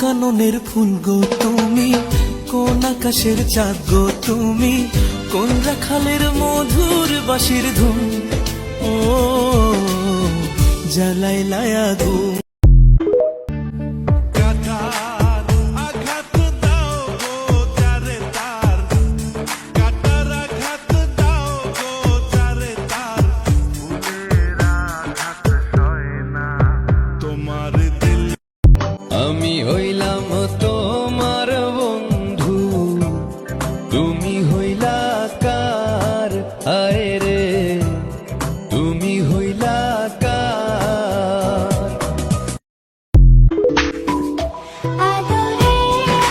কাননের ফুল গো তুমি, কোন আকাশের চাঁদ গো তুমি, কোন রাখালের মধুর বাঁশির ধুন, ও জ্বালাইলায় আগুন। আমি হইলাম তোমার বন্ধু, তুমি হইলা কার, আয় রে তুমি হইলা কার। আদরে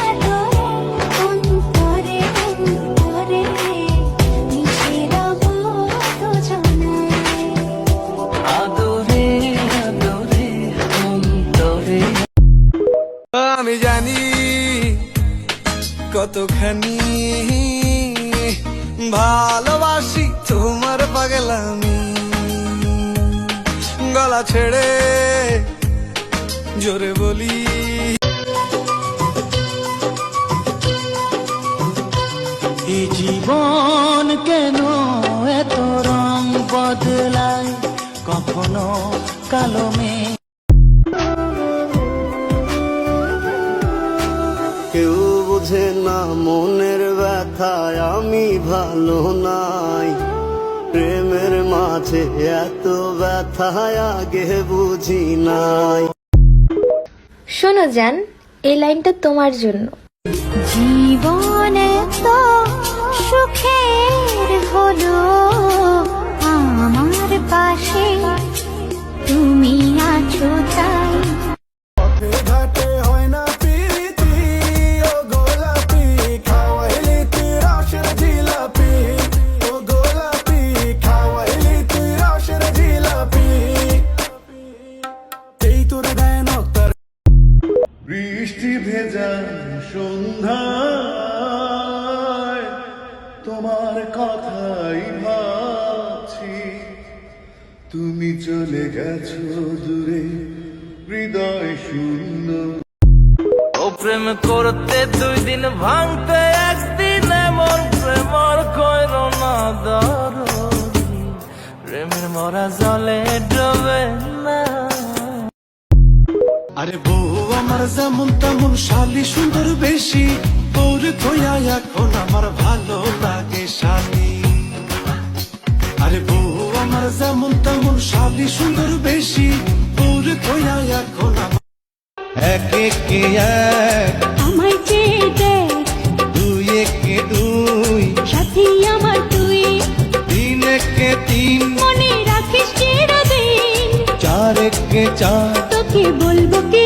আদরে অন্তরে অন্তরে মিশে রব দুজনে। আদরে আদরে অন্তরে। আমি জানি কতখানি ভালোবাসি তোমার পাগলামি, গলা ছেড়ে জোরে বলি এই জীবন কেন এত রং বদলায়, কখনো কালো মেঘ। কেউ বোঝে না মনের ব্যথায় আমি ভালো নাই, প্রেমের মাঝে এত ব্যথায় আগে বুঝি নাই। শোনো জান, এই লাইনটা তোমার জন্য। জীবনে তো সুখের হলো আমার পাশে তুমি আছো তাই। ঘাটে হয় না পিরিতি, ও গোলাপি খাওয়াইলি তুই রসের জিলাপি, ও গোলাপি খাওয়াইলি তুই রসের জিলাপি। এই তোর গায়ে নক্তার বৃষ্টি ভেজা সন্ধ্যায় তোমার কথাই ভাবছি, তুমি চলে গেছো দূরে হৃদয় শূন্য। ও প্রেম করতে 2 দিন ভাঙতে 1 দিন, এমন প্রেমর কইর না দরদি, প্রেমের মরা জলে ডোবে না। আরে বউ আমার যেমন তেমন শালি সুন্দর বেশি, তোর থইয়া এখন আমার ভালো লাগে শালি। আরে বউ আমার যেমন তেমন শালি সুন্দর বেশি, তোর থইয়া এখন আমার। এক একে এক আমায় চেয়ে দেখ, 2 একে 2 সাথী আমার তুই, 3 একে 3 মনে রাখিস চিরদিন, 4 একে 4 তোকে বলবো কি।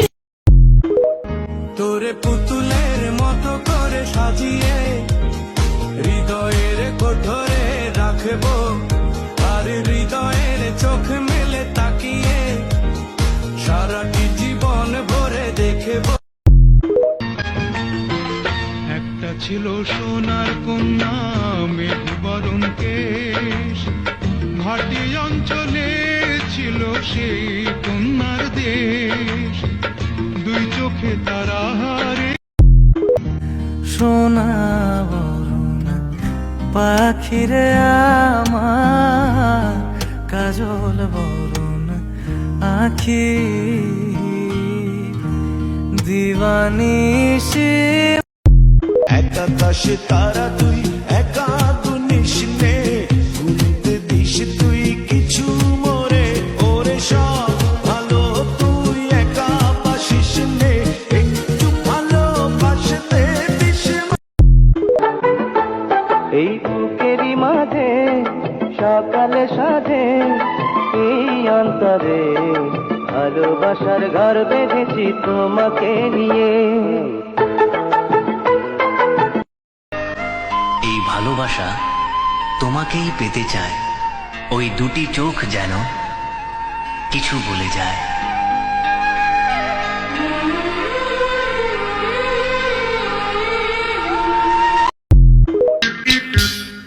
তোরে পুতুলের মতো করে সাজিয়ে হৃদয়ের কোঠরে রাখবো, আর হৃদয়ের চোখ মেলে তাকিয়ে সারাটি জীবন ভরে দেখবো। একটা ছিল সোনার কন্যা মেঘবরণ কেশ, ঘাটি অঞ্চলে ছিল সেই কন্যার দেশ, 2 চোখে তারা হারে। সোনা বরণ পাখিরে আমার, কাজল বরণ আখি, দিবানিশি। একাদশ তারা তুই একা গুনিস নে, গুনতে দিস তুই কিছু মোরে, ওরে সব ভালো তুই একা পাশিস নে, একটু ভালো বাসতে দিস। এই বুকেরই মাঝে সকালে সাজে, এই অন্তরে ভালোবাসার ঘর বেঁধেছি তোমাকে নিয়ে। এই ভালোবাসা তোমাকেই পেতে চায়, ওই 2টি চোখ যেন কিছু বলে যায়।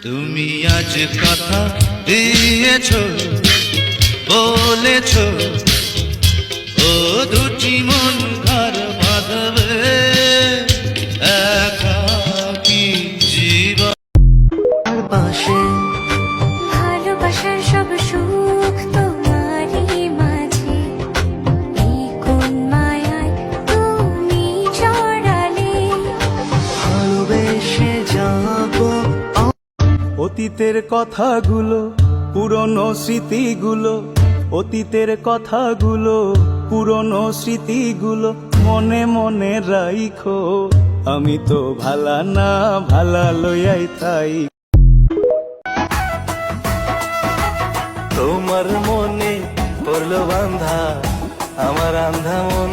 তুমি আজ কথা দিয়েছ, বলেছ ও 2টি মন ঘর বাঁধবে। অতীতের কথাগুলো, পুরনো স্মৃতিগুলো, অতীতের কথাগুলো, পুরনো স্মৃতিগুলো মনে মনে রাইখো। আমি তো ভালা না, ভালা লইয়াই তাই। তোমার মনে পড়লো বান্ধা আমার আন্ধা মন,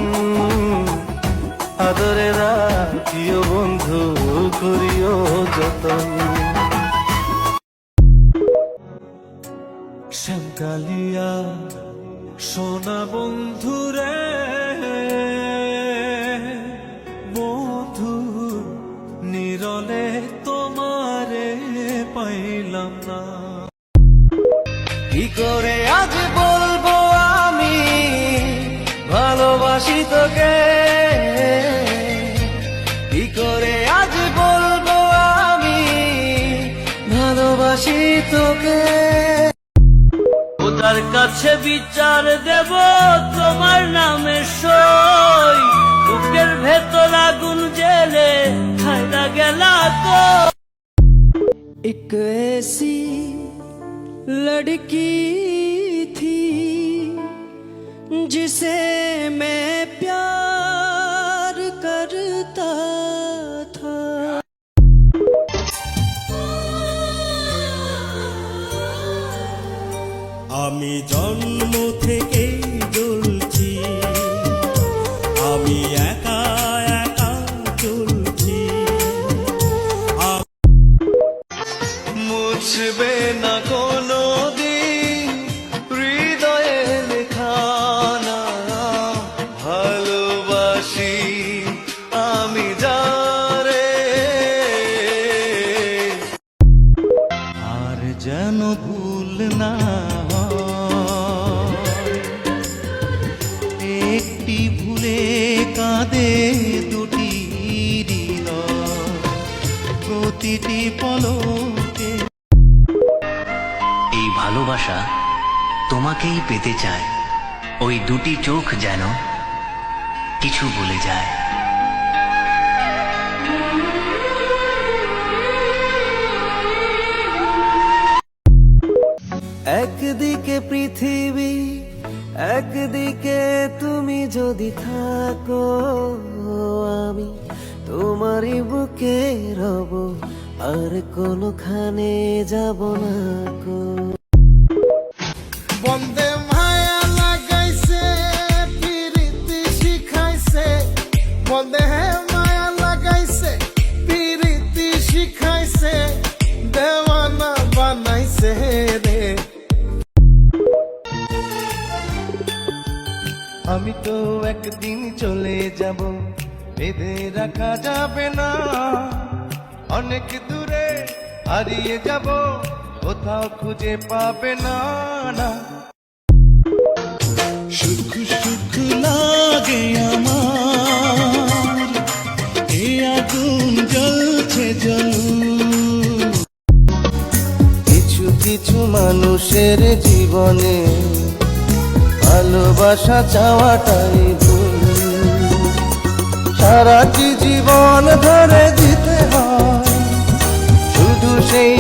আদরে রাখিও বন্ধু, করিও যতন। শ্যামকালিয়া সোনা বন্ধু রে, বন্ধু নিরলে তোমারে পাইলাম না। কি করে আজ বলবো আমি ভালোবাসি তোকে, কি করে আজ বলবো আমি ভালোবাসি তোকে। ওটার কাছে বিচার দেব তোমার নামে সই, বুকের ভেতর আগুন জেলে খাইলা গেলা তো। एक ऐसी लड़की थी जिसे मैं प्यार करता था। আমি জন্ম থেকে জ্বলছি, আমি একা একা চলছি। মুছবে না কোনো দিন হৃদয়ে লেখা না, ভালোবাসি আমি যারে। আর যেন ভুল না একটি ভুলে কাঁদে দুটি হৃদয়, প্রতিটি পলকে। এই ভালোবাসা তোমাকেই পেতে চায়, ওই দুটি চোখ যেন কিছু বলে যায়। একদিকে পৃথিবী, একদিকে তুমি যদি থাকো, আমি তোমারই বুকে রব, আর কোনোখানে যাব না কো। বন্দে মায়া লাগাইছে পিরিতি শিখাইছে, বন্দে মায়া লাগাইছে পিরিতি শিখাইছে, দেওয়ানা বানাইছে রে। আমি তো একদিন চলে যাব, বেঁধে রাখা যাবে না, অনেক দূরে হারিয়ে যাব, কোথাও খুঁজে পাবে না না। সুখ সুখ লাগে আমার, এ আগুন জ্বলছে জ্বলুক। কিছু কিছু মানুষের জীবনে ভালোবাসা চাওয়াটাই ভুল, সারাটি জীবন ধরে দিতে হয় শুধু সেই।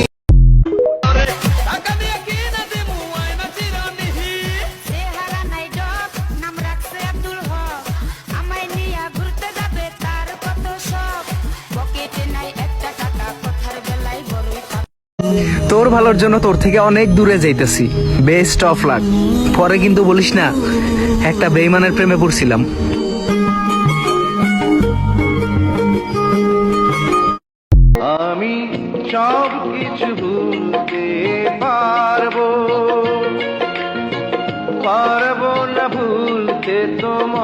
তোর ভালোর জন্য তোর থেকে অনেক দূরে যাইতেছি, বেস্ট অফ লাক। পরে কিন্তু বলিস না একটা বেইমানের প্রেমে পড়ছিলাম। আমি সব কিছু ভুলতে পারবো, পারবো না ভুলতে তোমাকে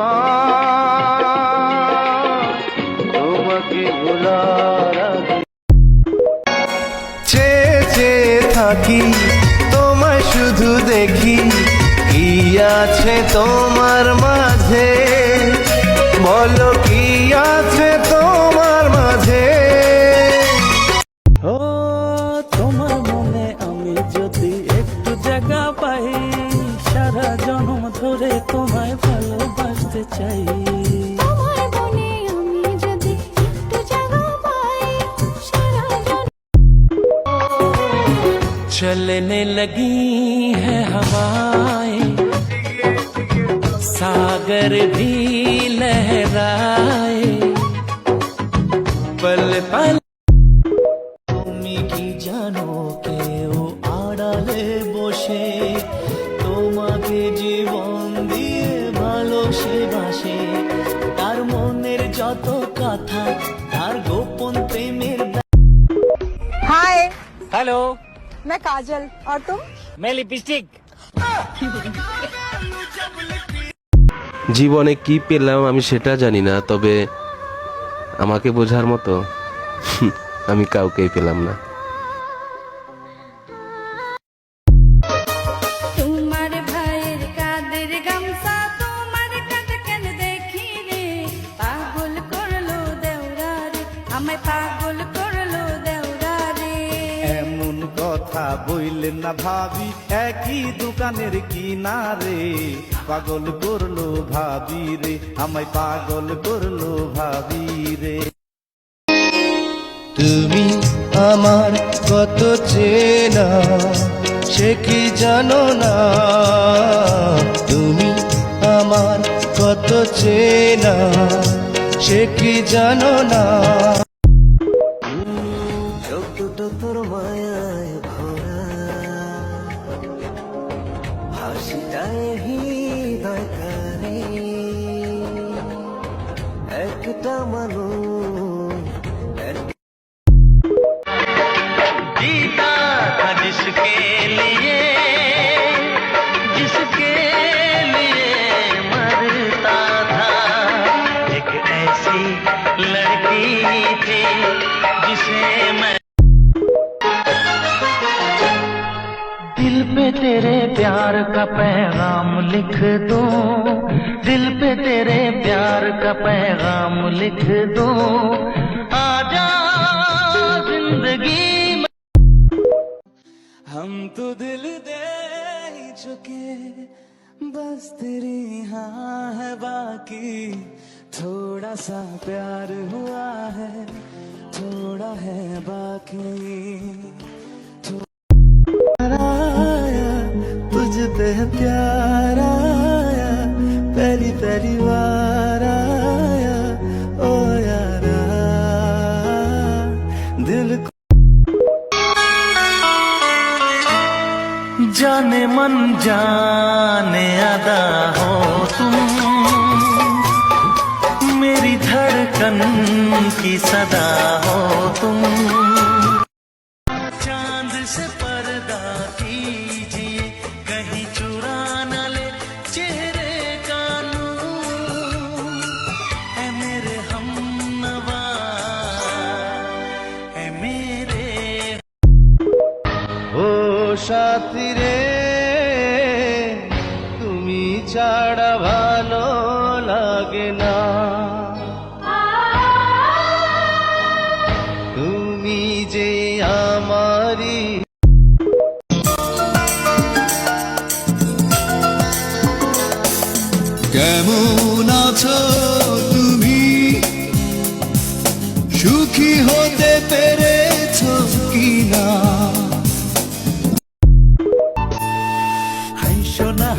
ভোলার আগে। চেয়ে থাকি তোমায় শুধু দেখি, কি আছে তোমার মাঝে, বলো কি আছে তোমার মাঝে। ও তোমার মনে আমি যদি একটু জায়গা পাই, সারা জন্ম ধরে তোমায় ভালোবাসতে চাই। তোমার মনে আমি যদি একটু জায়গা পাই, সারা चलने लगी है हवाएं, सागर भी लहराए, पल पल তুমি কি জানো কেউ আড়ালে বসে তোমাকে জীবন দিয়ে ভালোবাসে, তার মনের যত কথা, তার গোপন প্রেমের। हाय, हेलो, मैं काजल और तुम? मैं लिपस्टिक। জীবনে কি পেলাম আমি সেটা জানি না, তবে আমাকে বোঝার মতো আমি কাউকেই পেলাম না। তোমার ভাইয়ের কাদের গামছা তোমার কাঁধে কেন দেখি রে, পাগল করলো দেওরা রে, আমায় পাগল করলো দেওরা রে। এমন কথা বইলেন না ভাবি, একই দোকানের কিনারে, পাগল করলো ভাবি রে, আমায় পাগল করলো ভাবি রে। তুমি আমার কত চেনা সে কি জানো না, তুমি আমার কত চেনা সে কি জানো না। চোখ দুটো তোর মায়ায় ভরা, হাসিটায় হৃদয় কারে, একটা মানুষ जीता था जिसके लिए, जिसके लिए मरता था, एक ऐसी लड़की थी जिसे मैं दिल पे तेरे प्यार का पैगाम लिख दूं, दिल पे तेरे प्यार का पैगाम लिख दूं, आजा जिंदगी हम तो दिल दे ही चुके, बस तेरी हाँ है बाकी, थोड़ा सा प्यार हुआ है, थोड़ा है बाकी। आया तुझ पे प्यार आया, पहली पहली बार आया, ओ यारा दिल को जाने मन जाने अदा हो तुम, मेरी धड़कन की सदा हो तुम, चांद से पर्दा कीजिए, कहीं चुरा न ले चेहरे का नूर, है मेरे हमनवा, है मेरे। ও সাথী রে তুমি ছাড়া ভালো লাগে না, তুমি যে আমারই। কেমন আছো তুমি, সুখী হতে পেরেছো কিনা?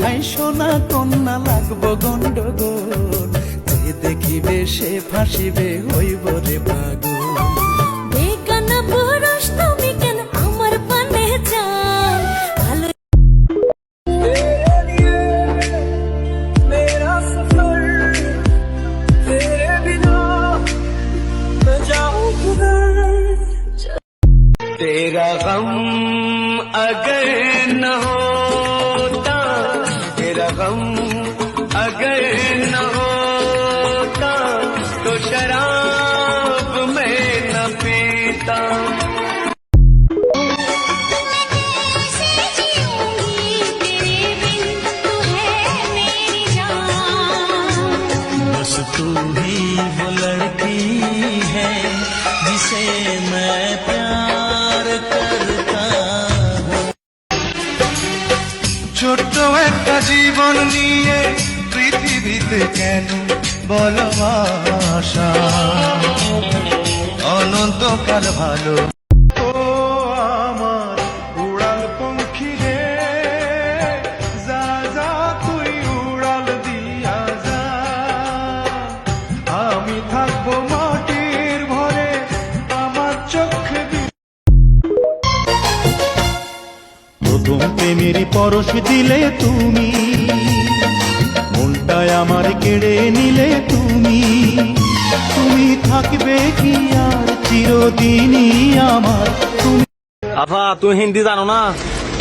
হাই সোনা কন্যা লাগবো গন্ডগোল, যে দেখিবে সে ফাঁসিবে হইব রে পাগল। বেগানা পুরুষ তুমি কেন আমার পানে চাও, ভালো मेरा सफर तेरे बिना मैं जाऊं किधर। तेरा गम अगर न होता, तेरा गम अगर न होता, तो शराब मैं न पीता। बस तू ही वो लड़की है जिसे मैं प्यार करता हूँ। ছোট্ট একটা জীবন নিয়ে পৃথিবীতে কেন ভালোবাসা, অনন্তকাল ভালো। ও আমার উড়াল পঙ্খ প্রেমের পরশ দিলে তুমি, মনটায় আমার কেড়ে নিলে তুমি, তুমি থাকবে কি আর চিরদিনই আমার। আফা তুই হিন্দি জানো না?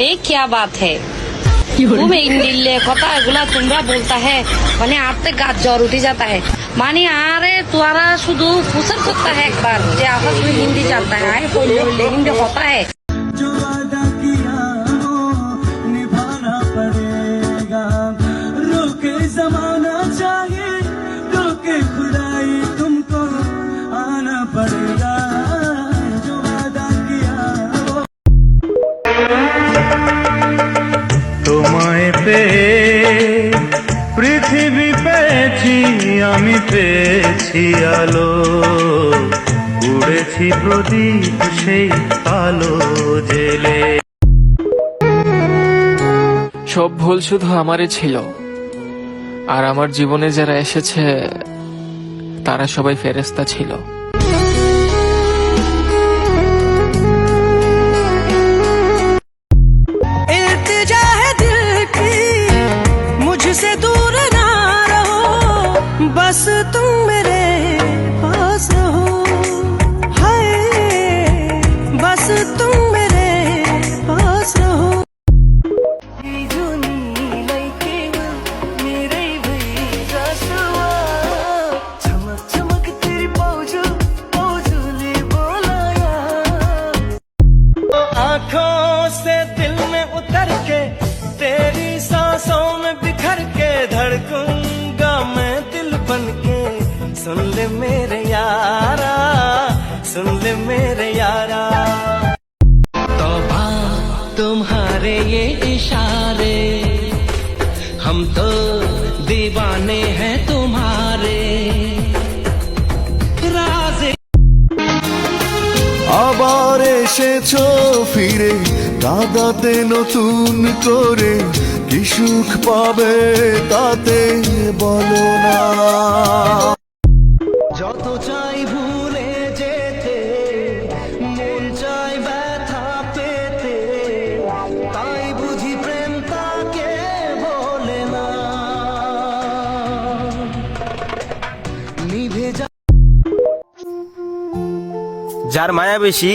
এই क्या बात है तुम इंडिले কথা এগুলা তোমরা বলতা है মানে আতে গাছ জ্বর উঠে जाता है মানে আরে তোরা শুধু ফুসর করता है एक बार যে আপা তুমি হিন্দি জানতা है आए बोल बोल हिंदी होता है जो वादा किया वो निभाना पड़ेगा, रोके जमाना चाहिए रोके खुदाई तुमको आना पड़ेगा, जो वादा किया वो। তোমায় পেয়ে পৃথিবী পেয়েছি আমি, পেয়েছি আলো, উড়েছি প্রদীপ সেই আলো জেলে। সব ভুল শুধু আমারই ছিল, আর আমার জীবনে যারা এসেছে তারা সবাই ফেরেশতা ছিল। इल्तिजा है दिल की मुझसे दूर ना रहो, बस तुम मेरे पास रहो, हाय बस तुम मेरे पास रहो। चमक चमक तेरी पौजू पौजूली बोलाया, आँखों से दिल में उतर के तेरी सांसों में बिखर के धड़कूंगा मैं दिल बन के, सुन ले मेरे यारा सुन ले मेरे यारा। तौबा तुम्हारे ये इशारे, हम तो दीवाने हैं तुम्हारे, राज़े আবার এসেছো ফিরে কাঁদাতে নতুন করে, কি সুখ পাবে তাতে বলো না। যত চাই ভুলে যেতে মন চাই ব্যথা পেতে, তাই বুঝি প্রেম তাকে বলে না, নিভে যা। যার মায়া বেশি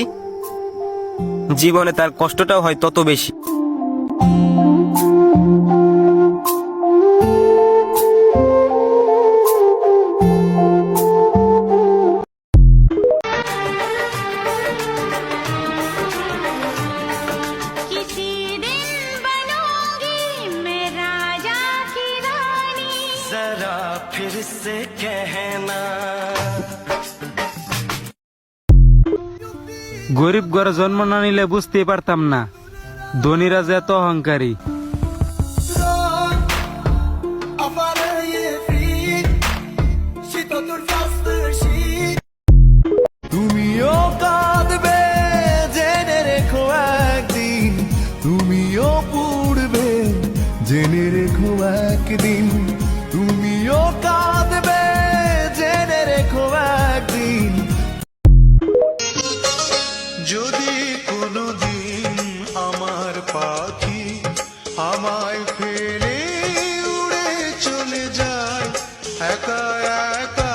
জীবনে তার কষ্টটাও হয় তত বেশি। किसी दिन बनूंगी मैं राजा की रानी, जरा फिर से कहना। গরিব ঘরে জন্ম না নিলে বুঝতেই পারতাম না ধনীরা যে এত অহংকারী। তুমিও কাঁদবে জেনে রেখো একদিন, তুমিও পুড়বে জেনে রেখো একদিন, তুমিও কাঁদবে জেনে রেখো একদিন। যদি কোনোদিন আমার পাখি আমায় ফেলে উড়ে চলে যায়, একা একা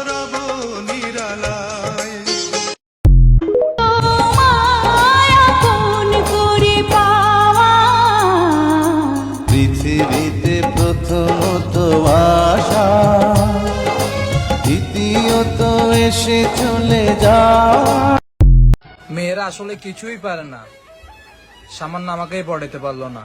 রব নিরালায়। মায়া কোন করে পাওয়া, পৃথিবীতে প্রথমত আশা, দ্বিতীয়ত এসে চলে যাওয়া। মেয়েরা আসলে কিছুই পারে না, সামান্য আমাকেই পড়াতে পারলো না।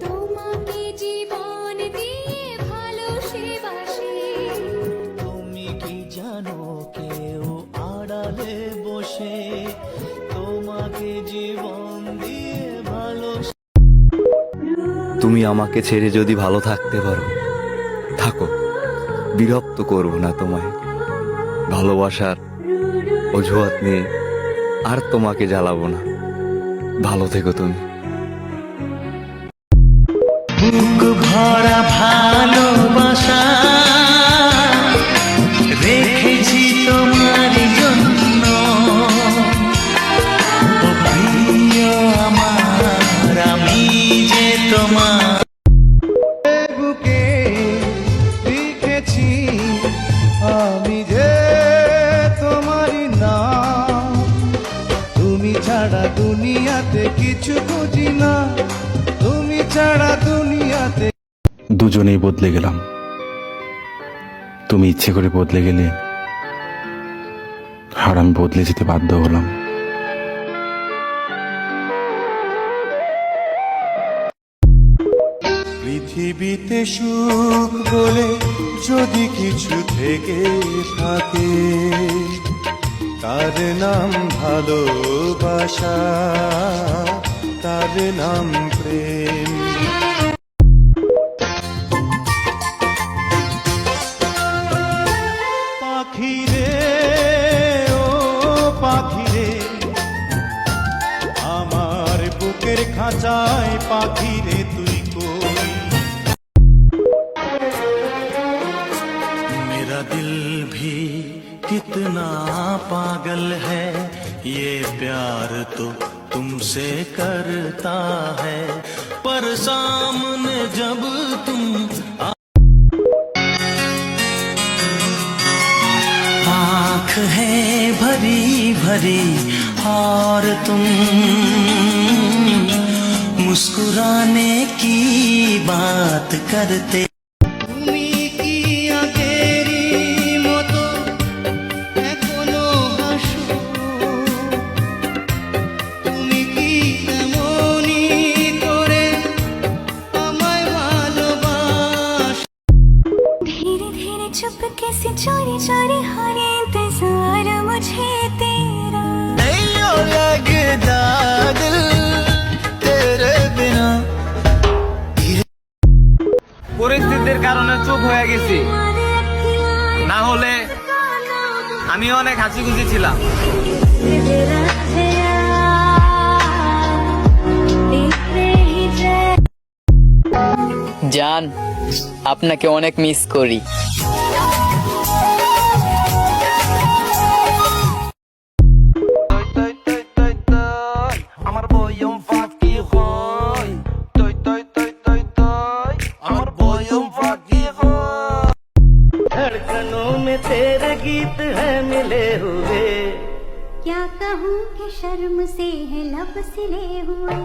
তোমাকে জীবন দিয়ে ভালোবাসি, তুমি কি জানো কেউ আড়ালে বসে তোমাকে জীবন দিয়ে ভালো। তুমি আমাকে ছেড়ে যদি ভালো থাকতে পারো থাকো, বিরক্ত করব না তোমায়, ভালোবাসার অজুহাত নিয়ে আর তোমাকে জ্বালাবো না, ভালো থেকো তুমি। বুক ভরা ভালোবাসা রেখেছি তোমার জন্য, তোমার বুকে লিখেছি আমি যে তোমারই নাম। তুমি ছাড়া দুনিয়াতে কিছু বুঝি না, তুমি ছাড়া দুনিয়াতে। দুজনেই বদলে গেলাম, তুমি ইচ্ছে করে বদলে গেলে আর আমি বদলে যেতে বাধ্য হলাম। পৃথিবীতে সুখ বলে যদি কিছু থেকে থাকে, তার নাম ভালোবাসা, তার নাম প্রেম। পাখিরে ও পাখিরে, আমার বুকের খাঁচায় পাখিরে তুই কই। मेरा दिल भी कितना पागल है, ये प्यार तो तुमसे करता है, पर सामने जब तुम आँख है भरी भरी और तुम मुस्कुराने की बात करते। चुपके से चोरी चोरी हो रे इंतजार मुझे तेरा, नहीं और लगता दिल तेरे बिना। পরিস্থিতির কারণে চুপ হয়ে গেছি, না হলে আমি অনেক হাসি খুশি ছিলাম। জান, আপনাকে অনেক মিস করি। धड़कनों में तेरे गीत है मिले हुए, क्या कहूँ कि शर्म से है लब सिले हुए,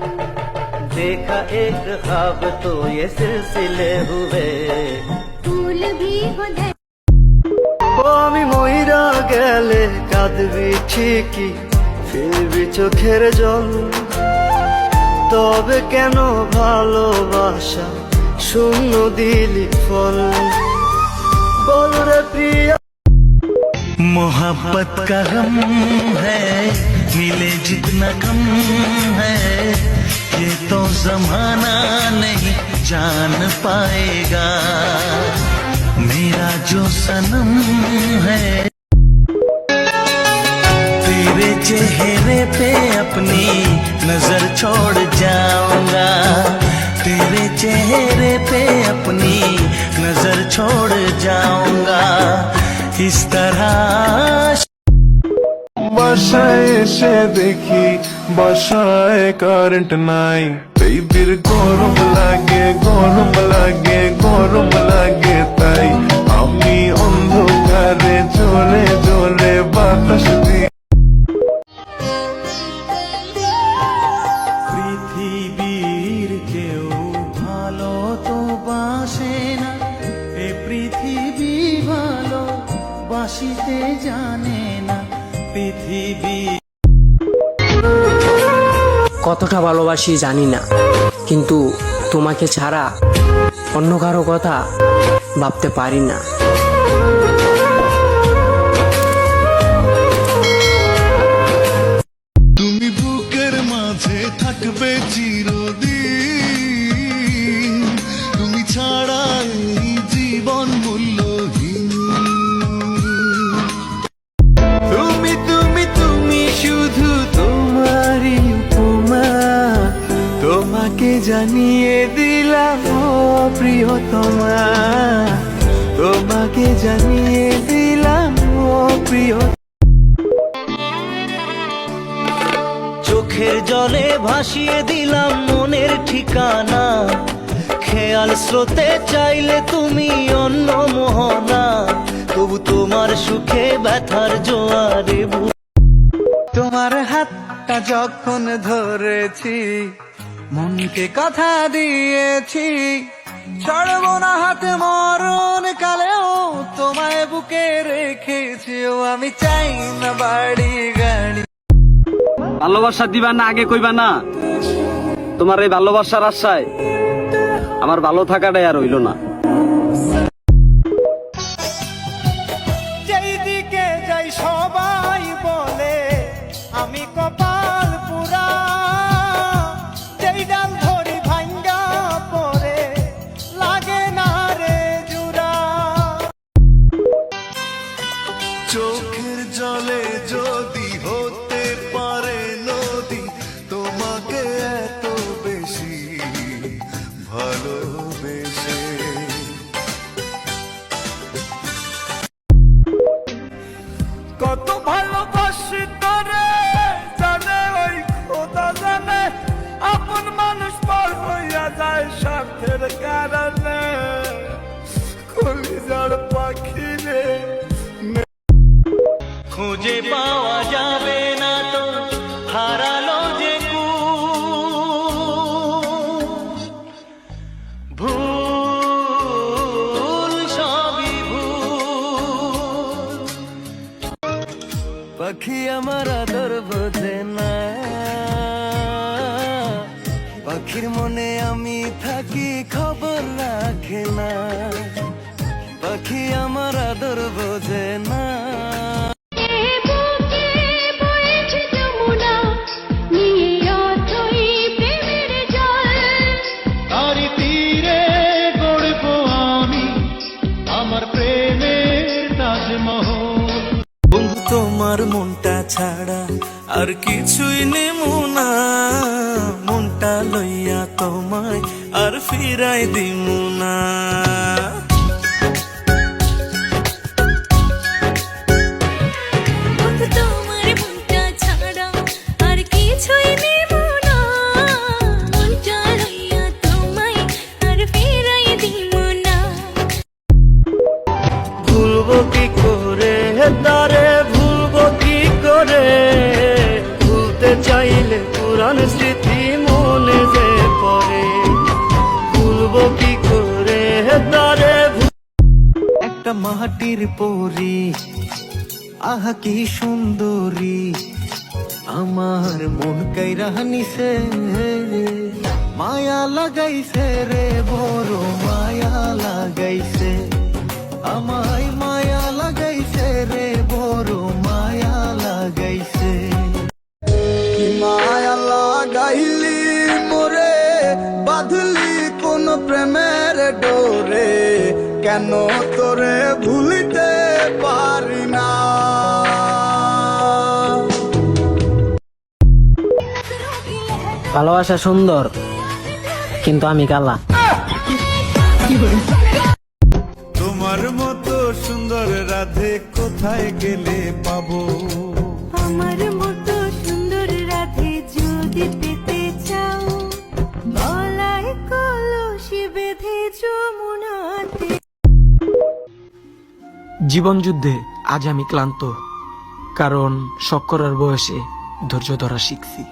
देखा एक ख्वाब तो ये सिलसिले हुए। फूल भी हो ও আমি মইরা গেলে কাঁদবি ঠিকই, ফিরবি চোখের জল, তবে কেন ভালোবাসা শূন্য দিলি ফল, বল রে প্রিয়া। मोहब्बत का गम है, मिले जितना कम है, ये तो जमाना नहीं जान पाएगा, मेरा जो सनम है। तेरे चेहरे पे अपनी नजर छोड़ जाऊंगा, तेरे चेहरे पे अपनी नजर छोड़ जाऊंगा, इस तरह। বাসায় এসে দেখি বাসায় কারেন্ট নাই, বেবির গরম লাগে গরম লাগে গরম লাগে, তাই আমি অন্ধকারে জোরে জোরে বাতাস দিই। পৃথিবীর কেউ ভালো তো বাসে না, এ পৃথিবী ভালো বাসিতে জানে না, পৃথিবী। কতটা ভালোবাসি জানি না, কিন্তু তোমাকে ছাড়া অন্য কারো কথা ভাবতে পারি না। তুমি বুকের মাঝে থাকবে চিরদিন, তুমি ছাড়া এই জীবন মূল্যহীন। তুমি তুমি তুমি শুধু তোমারই উপমা, তোমাকে জানিয়ে দিলাম ও প্রিয়তমা, তোমাকে জানিয়ে দিলাম ও প্রিয়। চোখের জলে ভাসিয়ে দিলাম মনের ঠিকানা, বিশাল স্রোতে চাইলে তুমি অন্য মোহনা, তবু তোমার সুখে ব্যথার জোয়ারে তোমার হাতটা যখন ধরেছি, মনকে কথা দিয়েছি, ছাড়বো না হাতে মরণ কালেও তোমায় বুকে রেখেছি। ও আমি চাই না বাড়ি গাড়ি। ভালোবাসা দিবা না আগে কইবা না, তোমার এই ভালোবাসার আশায় আমার ভালো থাকাটাই আর হইল না। যেই দিকে যাই সবাই বলে আমি কপাল পুরা, যেই ডাল ধরি ভাঙ্গা পরে লাগে না রে জুড়া। চোখের জলে যদি হতে পারে নদী, তোমাকে এত বেশি ভালোবেসে। কত ভালোবাসি তোরে জানে ওই খোদা জানে, আপন মানুষ পর হইয়া যায় স্বার্থের কারণে। কলিজার পাখি রে খুঁজে পাওয়া যাবে না তো হারালো যে ভুল সবই ভুল। পাখি আমার আদর বোঝে না, পাখির মনে আমি থাকি খবর রাখে না, পাখি আমার আদর বোঝে না। তারি তীরে গড়ব আমি আমার প্রেমের তাজমহল। বন্ধু তোমার মনটা ছাড়া আর কিছুই নেমু না, মনটা লইয়া তোমায় আর ফিরাই দিমু না। ভুলবো কি করে তারে, ভুলবো কি করে, ভুলতে চাইলে পুরান স্মৃতি মনে যে পড়ে। ভুলবো কি করে তারে, একটা মাটির পরী আহা কি সুন্দরী, আমার মন কাইরা নিছে, মায়া লাগাইছে রে বড় মায়া লাগাইছে, আমায় মায়া লাগাইছে রে বড় মায়া লাগাইছে। কি মায়া লাগাইলি মোরে, বাঁধলি কোন প্রেমের ডোরে, কেন তোরে ভুলিতে পারি না। ভালোবাসা সুন্দর কিন্তু আমি কালা। তোমার মতো সুন্দর রাধে কোথায় গেলে পাবো? আমার মতো সুন্দর রাধে যদি পেতে চাও, গলায় কলসি বেঁধে যমুনাতে। জীবন যুদ্ধে আজ আমি ক্লান্ত, কারণ শখ করার বয়সে ধৈর্য ধরা শিখছি।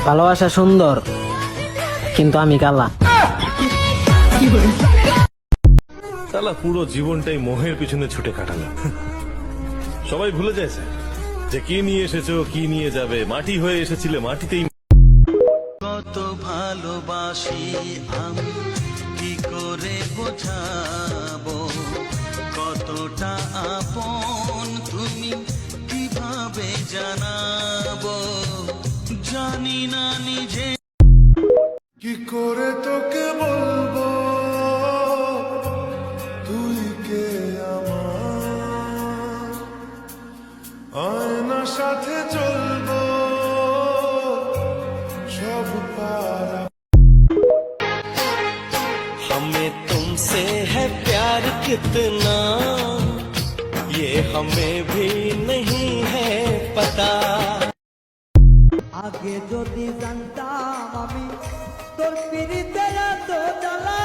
ভালোবাসা সুন্দর কিন্তু আমি কালা। শালা পুরো জীবনটাই মোহের পিছনে ছুটে কাটালাম। সবাই ভুলে যায় স্যার যে কি নিয়ে এসেছো কি নিয়ে যাবে, মাটি হয়ে এসেছিলে মাটিতেই। কত ভালোবাসি আমি কি করে বোঝাবো, কতটা আপন তুমি কি করে তোকে বলবো তুই কে আমার আয়নার সাথে চলবো সব পারা हमें तुमसे है प्यार कितना ये हमें भी नहीं है पता আগে যদি জানতাম আমি তোর পিরিতের তো জ্বালা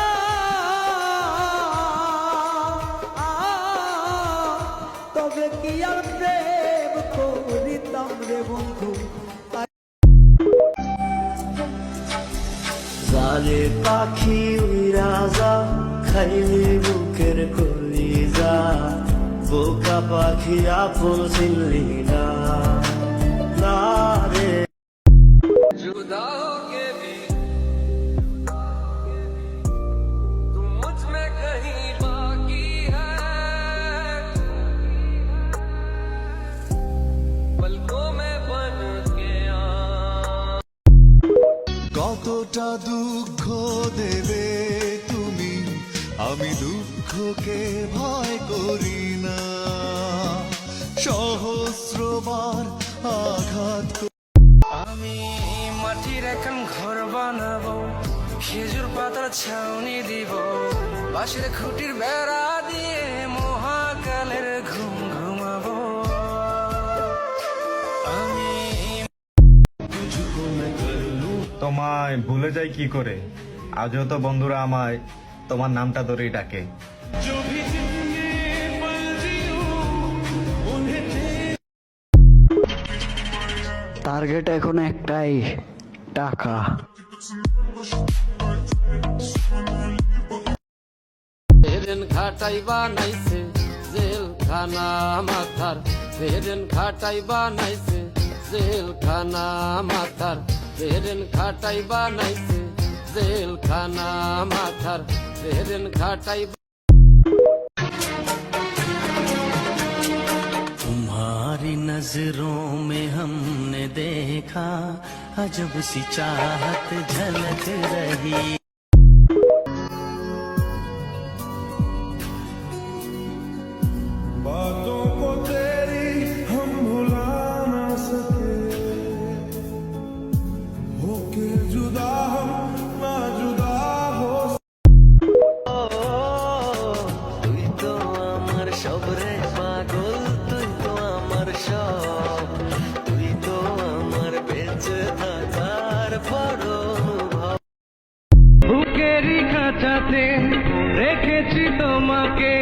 তবে কি আর প্রেম করিতাম রে বন্ধু জালে পাখি রাজা খাইলি বুকের কলিজা বোকা পাখি আপন চিনলি না না রে কতটা দুঃখ দেবে তুমি আমি দুঃখকে ভয় করি না সহস্রবার আঘাত আমি মাটির এখন ঘর বানাবো খেজুর পাতার ছাউনি দিব বাঁশের খুঁটির বেড়া দিয়ে মহাকালের ঘুম ঘুমাবো আমি তোমায় ভুলে যাই কি করে আজও তো বন্ধুরা আমায় তোমার নামটা ধরেই ডাকে টার্গেট এখন একটাই টাকা বেরেন ঘাটাই বানাইছে জেলখানা মাথার বেরেন ঘাটাই বানাইছে জেলখানা মাথার বেরেন ঘাটাই বানাইছে জেলখানা মাথার বেরেন ঘাটাই तुम्हारी नजरों में हमने देखा अजब सी चाहत झलक रही बातों को तेरी हम भुला ना सके होके जुदा हम ना जुदा हो তুই তো আমার সব রে পাগল তুই তো আমার সব তুই তো আমার বেঁচে থাকার বড় অনুভব বুকেরই খাঁচাতে রেখেছি তোমাকে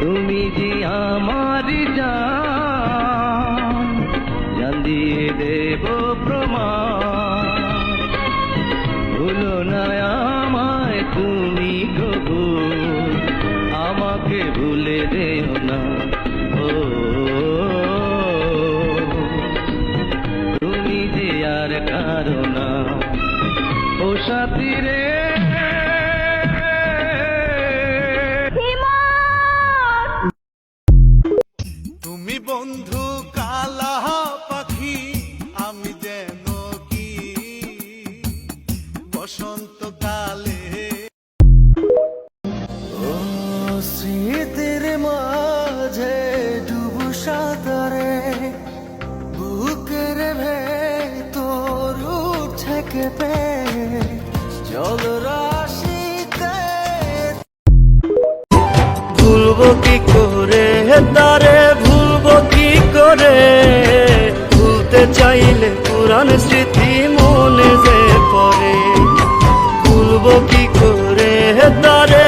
তুমি যে আমারই জান জান দিয়ে দেব প্রমাণ ভুলো না আমায় তুমি গো আমাকে ভুলে দেও না ও তুমি যে আর কারো না ও সাথী রে তুমি বন্ধু কালা পাখি আমি যেন কি বসন্তকালে ও স্মৃতির মাঝে ডুবু সাঁতারে বুকের ভেতর উঠছে কেঁপে জল রাশিতে ভুলবো কি করে তারে ভুলবো কি করে ভুলতে চাইলে পুরান স্মৃতি মনে যে পড়ে ভুলবো কি করে তারে